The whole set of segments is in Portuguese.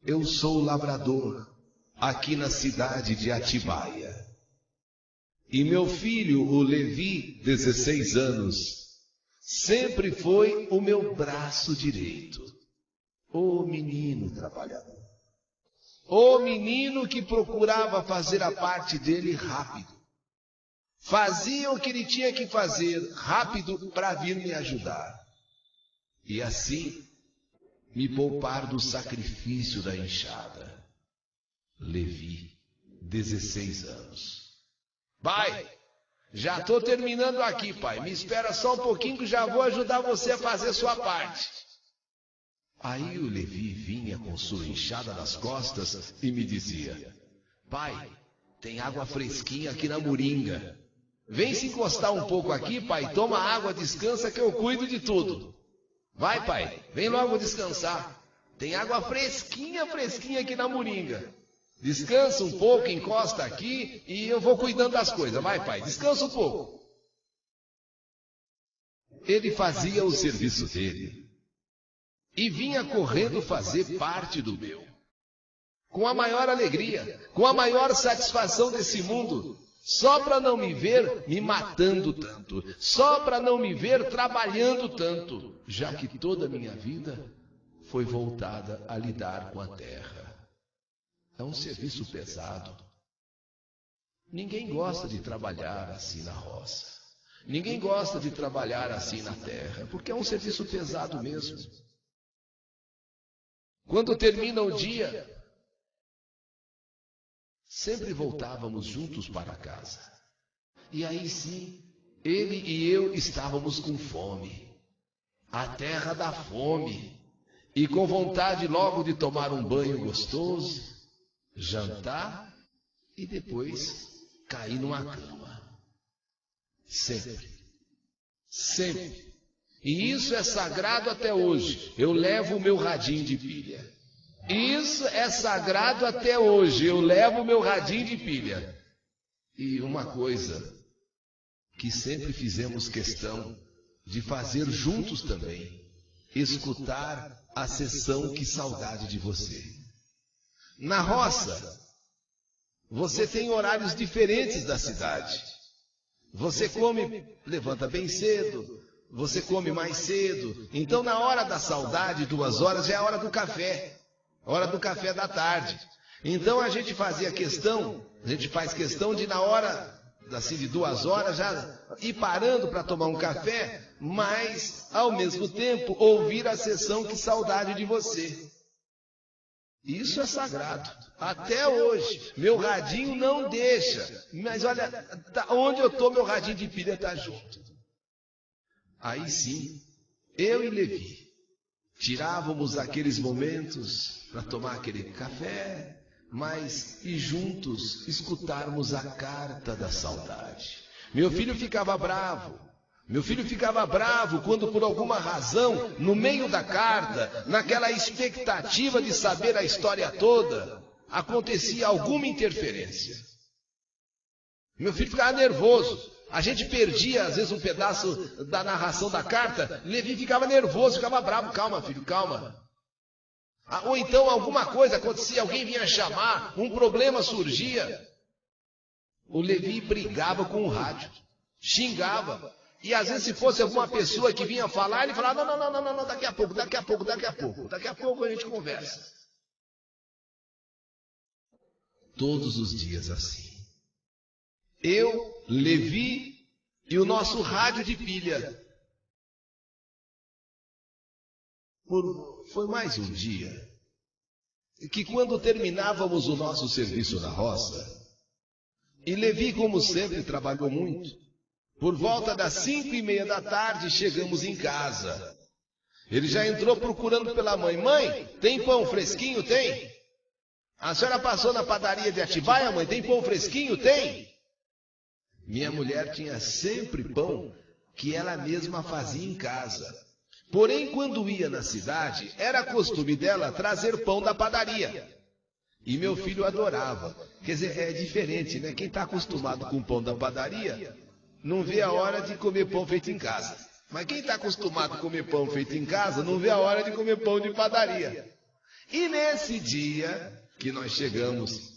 Eu sou lavrador aqui na cidade de Atibaia. E meu filho, o Levi, 16 anos, sempre foi o meu braço direito. O menino trabalhador. O menino que procurava fazer a parte dele rápido. Fazia o que ele tinha que fazer rápido para vir me ajudar. E assim me poupar do sacrifício da enxada. Levi, 16 anos. Pai, já estou terminando aqui, pai. Me espera só um pouquinho que já vou ajudar você a fazer sua parte. Aí o Levi vinha com sua enxada nas costas e me dizia: pai, tem água fresquinha aqui na moringa. Vem se encostar um pouco aqui, pai. Toma água, descansa que eu cuido de tudo. Vai, pai, vem logo descansar. Tem água fresquinha, fresquinha aqui na moringa. Descansa um pouco, encosta aqui e eu vou cuidando das coisas. Vai, pai, descansa um pouco. Ele fazia o serviço dele e vinha correndo fazer parte do meu. Com a maior alegria, com a maior satisfação desse mundo, só para não me ver me matando tanto, só para não me ver trabalhando tanto, já que toda a minha vida foi voltada a lidar com a terra. É um serviço pesado. Ninguém gosta de trabalhar assim na roça. Ninguém gosta de trabalhar assim na terra, porque é um serviço pesado mesmo. Quando termina o dia, sempre voltávamos juntos para casa. E aí sim, ele e eu estávamos com fome. A terra da fome. E com vontade logo de tomar um banho gostoso, jantar e depois cair numa cama. Sempre. Sempre. E isso é sagrado até hoje. Eu levo o meu radinho de pilha. Isso é sagrado até hoje. Eu levo o meu radinho de pilha. E uma coisa que sempre fizemos questão de fazer juntos também: escutar a sessão Que Saudade de Você. Na roça, você tem horários diferentes da cidade. Você come, levanta bem cedo, você come mais cedo. Então, na hora da saudade, 2 horas, já é a hora do café. Hora do café da tarde. Então a gente faz questão de na hora assim, de 2 horas já ir parando para tomar um café, mas ao mesmo tempo ouvir a sessão Que Saudade de Você. Isso é sagrado. Até hoje, meu radinho não deixa. Mas olha, onde eu estou, meu radinho de pilha está junto. Aí sim, eu e Levi tirávamos aqueles momentos para tomar aquele café, mas e juntos escutarmos a carta da saudade. Meu filho ficava bravo. Meu filho ficava bravo quando, por alguma razão, no meio da carta, naquela expectativa de saber a história toda, acontecia alguma interferência. Meu filho ficava nervoso. A gente perdia, às vezes, um pedaço da narração da carta. Levi ficava nervoso, ficava bravo. Calma, filho, calma. Ou então alguma coisa acontecia, alguém vinha chamar, um problema surgia. O Levi brigava com o rádio, xingava. E às vezes, se fosse alguma pessoa que vinha falar, ele falava: não, daqui a pouco a gente conversa. Todos os dias assim. Eu, Levi e o nosso rádio de pilha. Foi mais um dia que, quando terminávamos o nosso serviço na roça, e Levi, como sempre, trabalhou muito, por volta das 5:30 da tarde, chegamos em casa. Ele já entrou procurando pela mãe. Mãe, tem pão fresquinho? Tem? A senhora passou na padaria de Atibaia, mãe? Tem pão fresquinho? Tem? Minha mulher tinha sempre pão que ela mesma fazia em casa. Porém, quando ia na cidade, era costume dela trazer pão da padaria. E meu filho adorava. Quer dizer, é diferente, né? Quem está acostumado com o pão da padaria não vê a hora de comer pão feito em casa. Mas quem está acostumado a comer pão feito em casa não vê a hora de comer pão de padaria. E nesse dia que nós chegamos,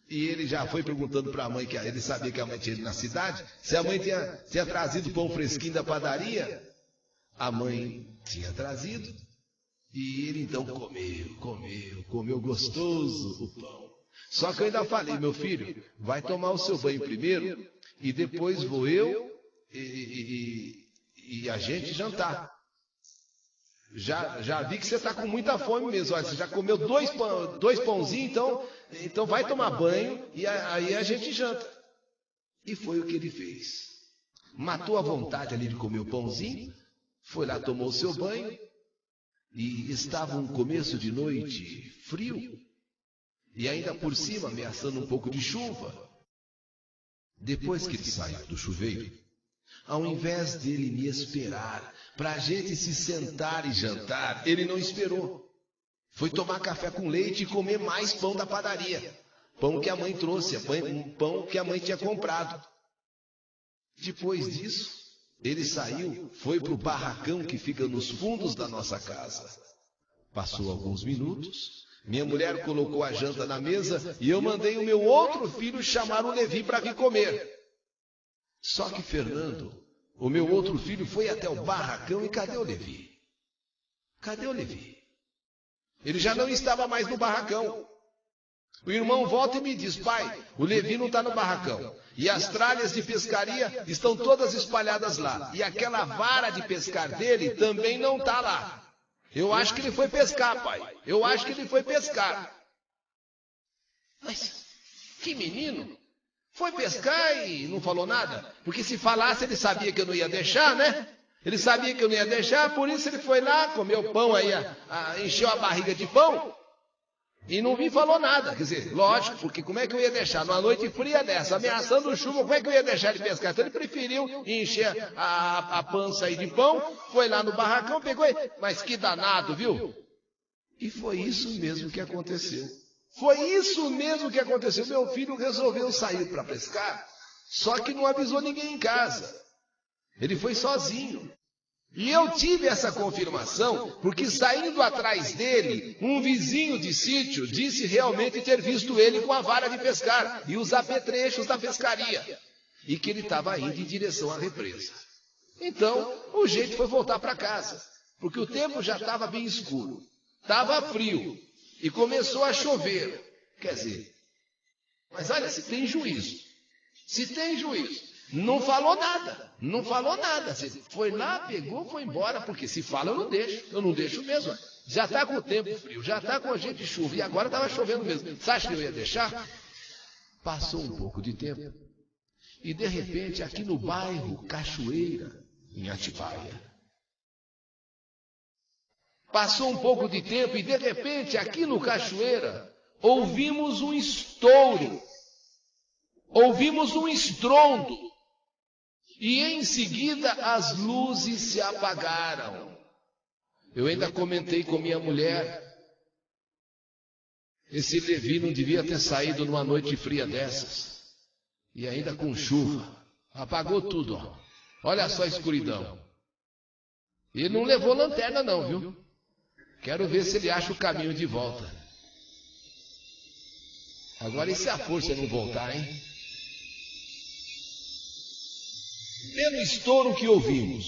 e ele já foi perguntando para a mãe, que ele sabia que a mãe tinha ido na cidade, se a mãe tinha trazido pão fresquinho da padaria. A mãe tinha trazido, e ele então comeu gostoso o pão. Só que eu ainda falei, meu filho, vai tomar o seu banho primeiro, e depois vou eu e a gente jantar. Já vi que você está com muita fome mesmo. Olha, você já comeu dois pãozinhos, então vai tomar banho e aí a gente janta. E foi o que ele fez. Matou a vontade ali de comer o pãozinho, foi lá, tomou o seu banho, e estava um começo de noite frio, e ainda por cima ameaçando um pouco de chuva. Depois que ele saiu do chuveiro, ao invés dele me esperar para a gente se sentar e jantar, ele não esperou. Foi tomar café com leite e comer mais pão da padaria. Pão que a mãe trouxe, pão que a mãe tinha comprado. Depois disso, ele saiu, foi para o barracão que fica nos fundos da nossa casa. Passou alguns minutos, minha mulher colocou a janta na mesa e eu mandei o meu outro filho chamar o Levi para vir comer. Só que Fernando, o meu outro filho, foi até o barracão e cadê o Levi? Cadê o Levi? Ele já não estava mais no barracão. O irmão volta e me diz, pai, o Levi não está no barracão. E as tralhas de pescaria estão todas espalhadas lá. E aquela vara de pescar dele também não está lá. Eu acho que ele foi pescar, pai. Eu acho que ele foi pescar. Mas que menino! Foi pescar e não falou nada? Porque se falasse ele sabia que eu não ia deixar, né? Ele sabia que eu não ia deixar, por isso ele foi lá, comeu pão aí, encheu a barriga de pão e não me falou nada. Quer dizer, lógico, porque como é que eu ia deixar numa noite fria dessa, ameaçando chuva, como é que eu ia deixar ele pescar? Então ele preferiu encher a pança aí de pão, foi lá no barracão, pegou ele. Mas que danado, viu? E foi isso mesmo que aconteceu. Foi isso mesmo que aconteceu. Meu filho resolveu sair para pescar, só que não avisou ninguém em casa. Ele foi sozinho. E eu tive essa confirmação porque, saindo atrás dele, um vizinho de sítio disse realmente ter visto ele com a vara de pescar e os apetrechos da pescaria, e que ele estava indo em direção à represa. Então, o jeito foi voltar para casa, porque o tempo já estava bem escuro, estava frio e começou a chover. Quer dizer, mas olha, se tem juízo, não falou nada, Você foi lá, pegou, foi embora, porque se fala eu não deixo mesmo. Já está com o tempo frio, já está com a gente de chuva, e agora estava chovendo mesmo. Você acha que eu ia deixar? Passou um pouco de tempo, e de repente, aqui no bairro Cachoeira, em Atibaia, passou um pouco de tempo, e de repente, aqui no Cachoeira, ouvimos um estouro, ouvimos um estrondo, e em seguida as luzes se apagaram. Eu ainda comentei com minha mulher, esse Levi não devia ter saído numa noite fria dessas, e ainda com chuva, apagou tudo, ó. Olha só a escuridão. Ele não levou lanterna não, viu? Quero ver se ele acha o caminho de volta. Agora e se a força não voltar, hein? Pelo estouro que ouvimos,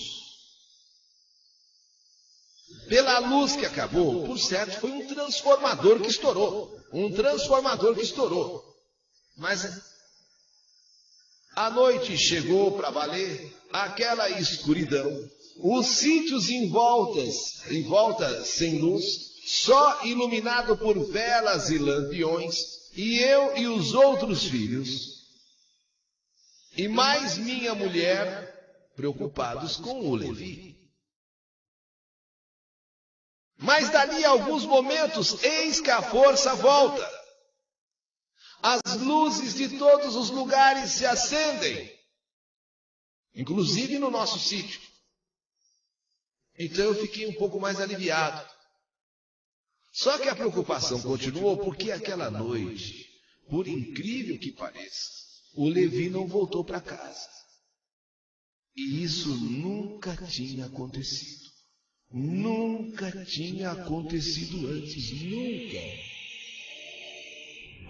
pela luz que acabou, por certo foi um transformador que estourou. Mas a noite chegou para valer, aquela escuridão, os sítios em volta sem luz, só iluminado por velas e lampiões, e eu e os outros filhos, e mais minha mulher, preocupados com o Levi. Mas dali a alguns momentos, eis que a força volta. As luzes de todos os lugares se acendem, inclusive no nosso sítio. Então eu fiquei um pouco mais aliviado. Só que a preocupação continuou porque aquela noite, por incrível que pareça, o Levi não voltou para casa. E isso nunca tinha acontecido. Nunca tinha acontecido antes, nunca.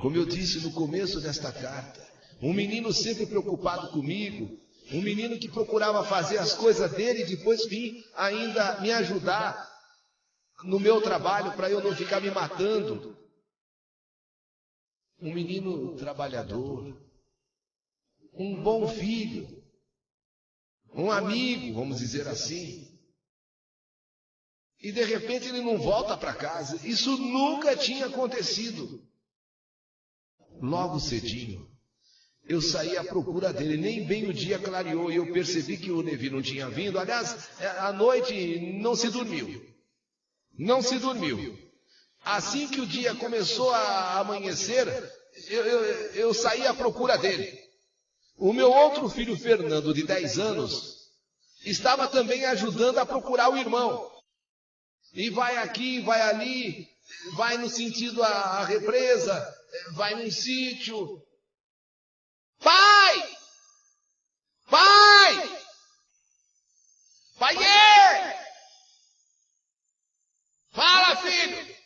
Como eu disse no começo desta carta, um menino sempre preocupado comigo, um menino que procurava fazer as coisas dele e depois vir ainda me ajudar no meu trabalho para eu não ficar me matando. Um menino trabalhador, um bom filho, um amigo, vamos dizer assim. E de repente ele não volta para casa. Isso nunca tinha acontecido. Logo cedinho, eu saí à procura dele, nem bem o dia clareou e eu percebi que o Levi não tinha vindo. Aliás, à noite não se dormiu. Não se dormiu. Assim que o dia começou a amanhecer, eu saí à procura dele. O meu outro filho, Fernando, de 10 anos, estava também ajudando a procurar o irmão. E vai aqui, vai ali, vai no sentido a represa, vai num sítio. Pai! Pai! Paiê! Fala, filho!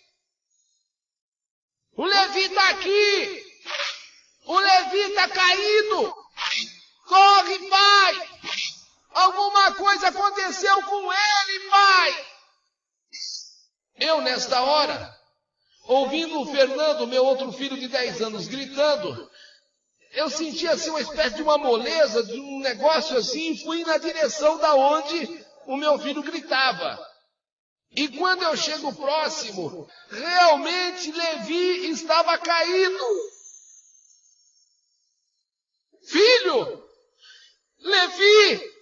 O Levi está aqui! O Levi está caído! Corre, pai! Alguma coisa aconteceu com ele, pai! Eu, nesta hora, ouvindo o Fernando, meu outro filho de 10 anos, gritando, eu senti assim uma espécie de uma moleza, de um negócio assim, e fui na direção da onde o meu filho gritava. E quando eu chego próximo, realmente Levi estava caído. Filho! Levi!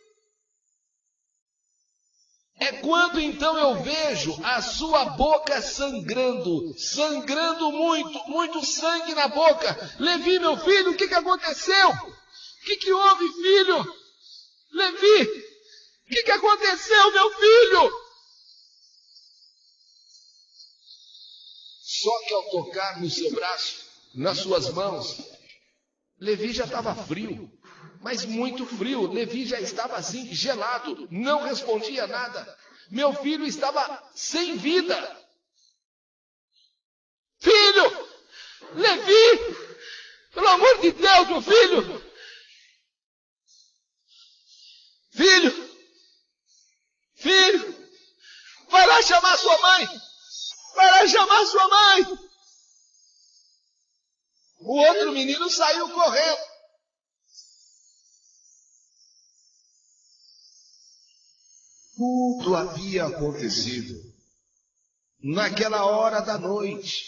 É quando então eu vejo a sua boca sangrando, sangrando muito, muito sangue na boca. Levi, meu filho, o que aconteceu? O que houve, filho? Levi, o que aconteceu, meu filho? Só que ao tocar no seu braço, nas suas mãos, Levi já estava frio. Mas muito frio, Levi já estava assim, gelado, não respondia nada. Meu filho estava sem vida. Filho! Levi! Pelo amor de Deus, meu filho! Filho! Filho! Vai lá chamar sua mãe! Vai lá chamar sua mãe! O outro menino saiu correndo. Tudo havia acontecido naquela hora da noite,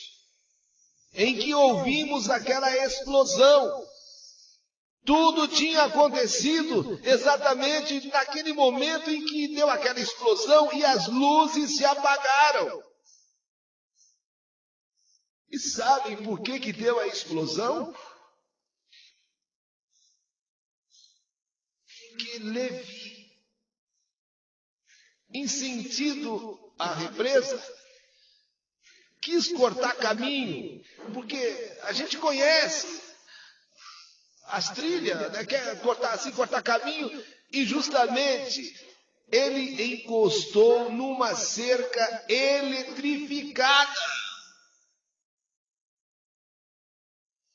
em que ouvimos aquela explosão. Tudo tinha acontecido exatamente naquele momento em que deu aquela explosão e as luzes se apagaram. E sabem por que deu a explosão? Que Levi, em sentido à represa, quis cortar caminho, porque a gente conhece as trilhas, né? Quer cortar assim, cortar caminho, e justamente ele encostou numa cerca eletrificada.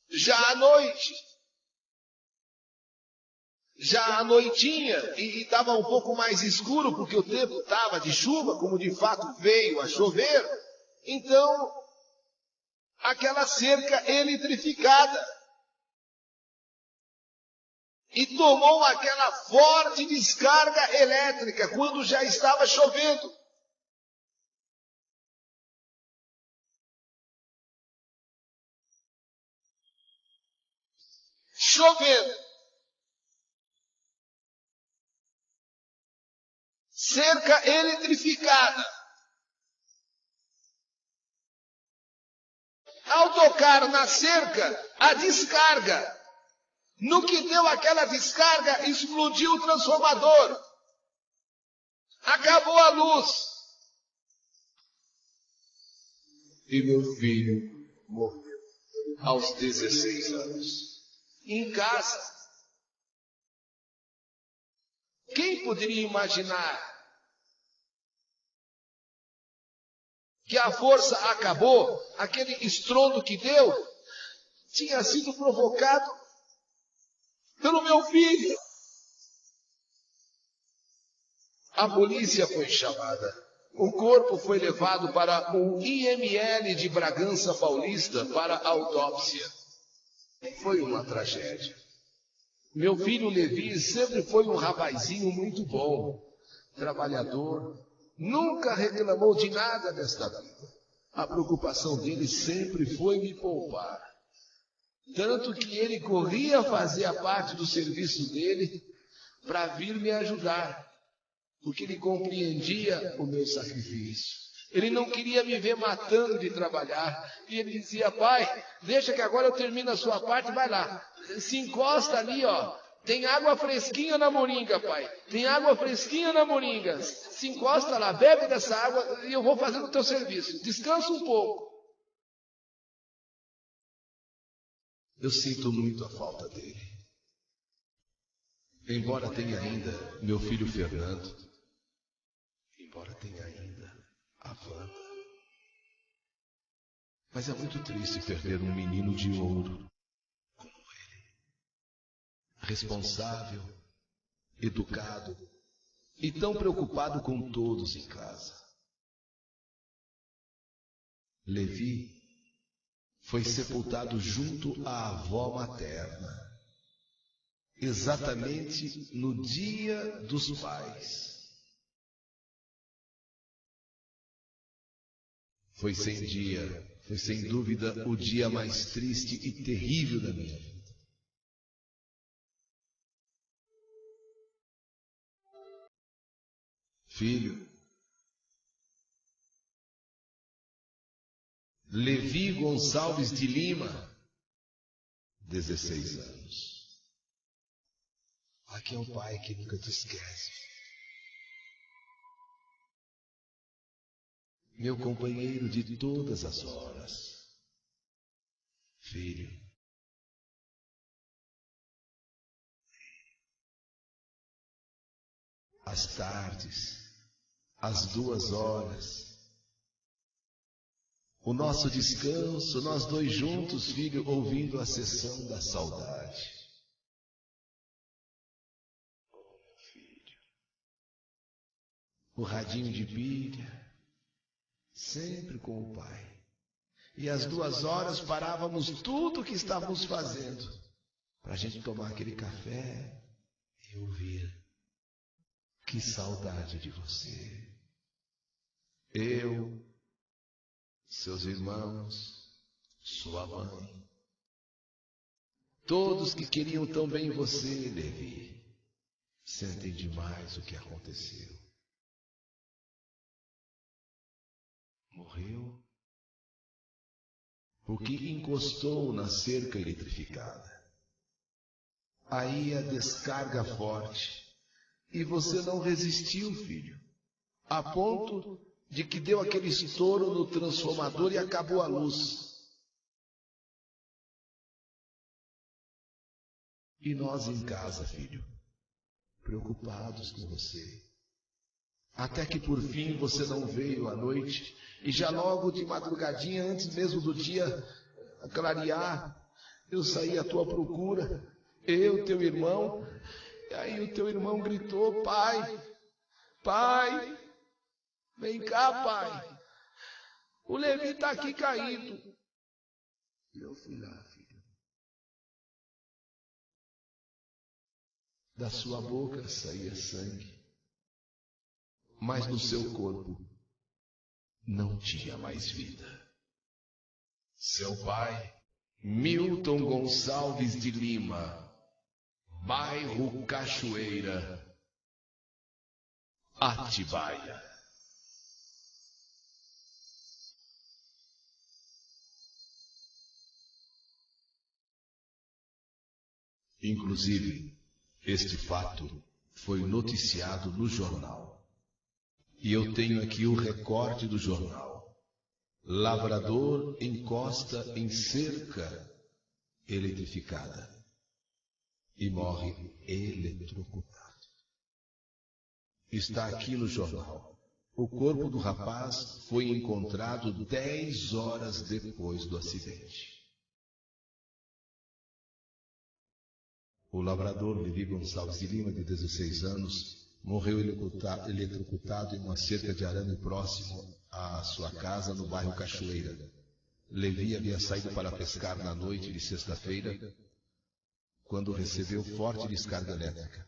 Já à noite, já à noitinha, e estava um pouco mais escuro, porque o tempo estava de chuva, como de fato veio a chover, então aquela cerca eletrificada. E tomou aquela forte descarga elétrica quando já estava chovendo. Chovendo. Cerca eletrificada. Ao tocar na cerca, a descarga. No que deu aquela descarga, explodiu o transformador. Acabou a luz. E meu filho morreu aos 16 anos. Em casa. Quem poderia imaginar que a força acabou, aquele estrondo que deu, tinha sido provocado pelo meu filho. A polícia foi chamada. O corpo foi levado para o IML de Bragança Paulista para autópsia. Foi uma tragédia. Meu filho Levi sempre foi um rapazinho muito bom, trabalhador, nunca reclamou de nada desta vida. A preocupação dele sempre foi me poupar. Tanto que ele corria fazer a parte do serviço dele para vir me ajudar, porque ele compreendia o meu sacrifício. Ele não queria me ver matando de trabalhar. E ele dizia: pai, deixa que agora eu termino a sua parte, vai lá. Se encosta ali, ó. Tem água fresquinha na moringa, pai. Tem água fresquinha na moringa. Se encosta lá, bebe dessa água e eu vou fazer o teu serviço. Descansa um pouco. Eu sinto muito a falta dele. Embora tenha ainda meu filho Fernando, embora tenha ainda a Wanda. Mas é muito triste perder um menino de ouro como ele. Responsável, educado e tão preocupado com todos em casa. Levi foi sepultado junto à avó materna, exatamente no Dia dos Pais. Foi sem dúvida o dia mais triste e terrível da minha vida. Filho, Levi Gonçalves de Lima, 16 anos. Aqui é um pai que nunca te esquece. Meu companheiro de todas as horas. Filho, as tardes, as 2 horas, o nosso descanso, nós dois juntos, filho, ouvindo a sessão da saudade. Oh, meu filho, o radinho de pilha, sempre com o pai. E às 2 horas parávamos tudo o que estávamos fazendo para a gente tomar aquele café e ouvir. Que saudade de você. Eu, seus irmãos, sua mãe. Todos que queriam tão bem você, Levi, sentem demais o que aconteceu. Morreu porque encostou na cerca eletrificada. Aí a descarga forte. E você não resistiu, filho, a ponto de que deu aquele estouro no transformador e acabou a luz. E nós em casa, filho, preocupados com você. Até que por fim você não veio à noite, e já logo de madrugadinha, antes mesmo do dia clarear, eu saí à tua procura, eu, teu irmão, e aí o teu irmão gritou: pai, pai, vem cá, pai, o Levi está aqui caído. E eu fui lá, filho. Da sua boca saía sangue, mas no seu corpo não tinha mais vida. Seu pai, Milton Gonçalves de Lima, bairro Cachoeira, Atibaia. Inclusive, este fato foi noticiado no jornal. E eu tenho aqui o recorte do jornal. Lavrador encosta em cerca eletrificada e morre eletrocutado. Está aqui no jornal O corpo do rapaz foi encontrado 10 horas depois do acidente. O lavrador Levi Gonçalves de Lima, de 16 anos, morreu eletrocutado em uma cerca de arame próximo à sua casa no bairro Cachoeira. Levi havia saído para pescar na noite de sexta-feira, quando recebeu forte descarga elétrica.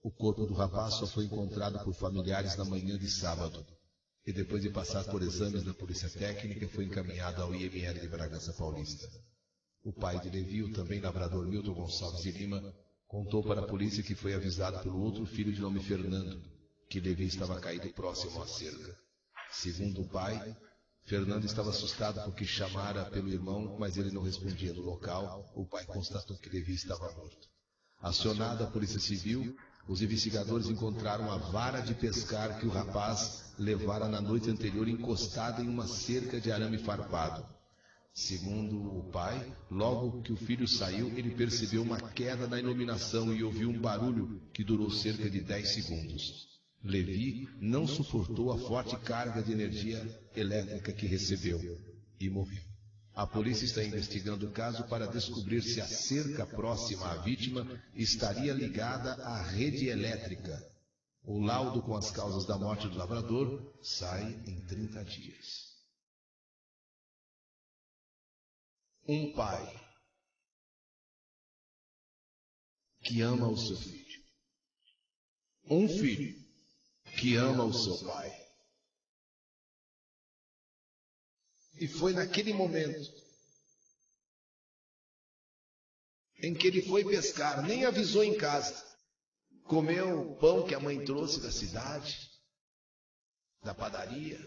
O corpo do rapaz só foi encontrado por familiares na manhã de sábado, e depois de passar por exames da Polícia Técnica, foi encaminhado ao IML de Bragança Paulista. O pai de Levi, o também lavrador Milton Gonçalves de Lima, contou para a polícia que foi avisado pelo outro filho de nome Fernando, que Levi estava caído próximo à cerca. Segundo o pai, Fernando estava assustado porque chamara pelo irmão, mas ele não respondia. No local, o pai constatou que Levi estava morto. Acionada a Polícia Civil, os investigadores encontraram a vara de pescar que o rapaz levara na noite anterior encostada em uma cerca de arame farpado. Segundo o pai, logo que o filho saiu, ele percebeu uma queda na iluminação e ouviu um barulho que durou cerca de 10 segundos. Levi não suportou a forte carga de energia elétrica que recebeu e morreu. A polícia está investigando o caso para descobrir se a cerca próxima à vítima estaria ligada à rede elétrica. O laudo com as causas da morte do lavrador sai em 30 dias. Um pai que ama o seu filho. Um filho que ama o seu pai. E foi naquele momento em que ele foi pescar, nem avisou em casa. Comeu o pão que a mãe trouxe da cidade, da padaria.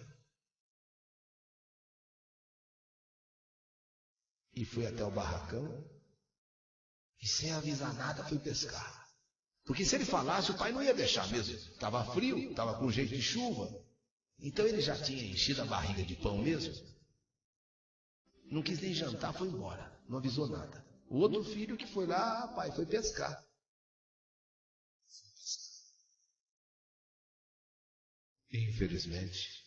E foi até o barracão. E sem avisar nada foi pescar. Porque se ele falasse, o pai não ia deixar mesmo. Estava frio, estava com jeito de chuva. Então ele já tinha enchido a barriga de pão mesmo. Não quis nem jantar, foi embora. Não avisou nada. O outro filho que foi lá, pai, foi pescar. Infelizmente,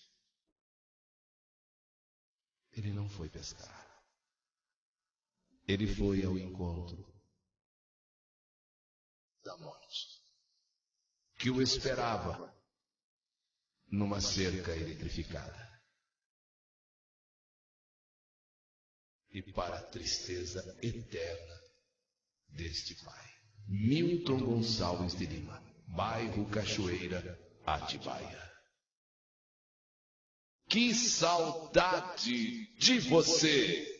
ele não foi pescar. Ele foi ao encontro da morte, que o esperava numa cerca eletrificada. E para a tristeza eterna deste pai. Milton Gonçalves de Lima, bairro Cachoeira, Atibaia. Que saudade de você!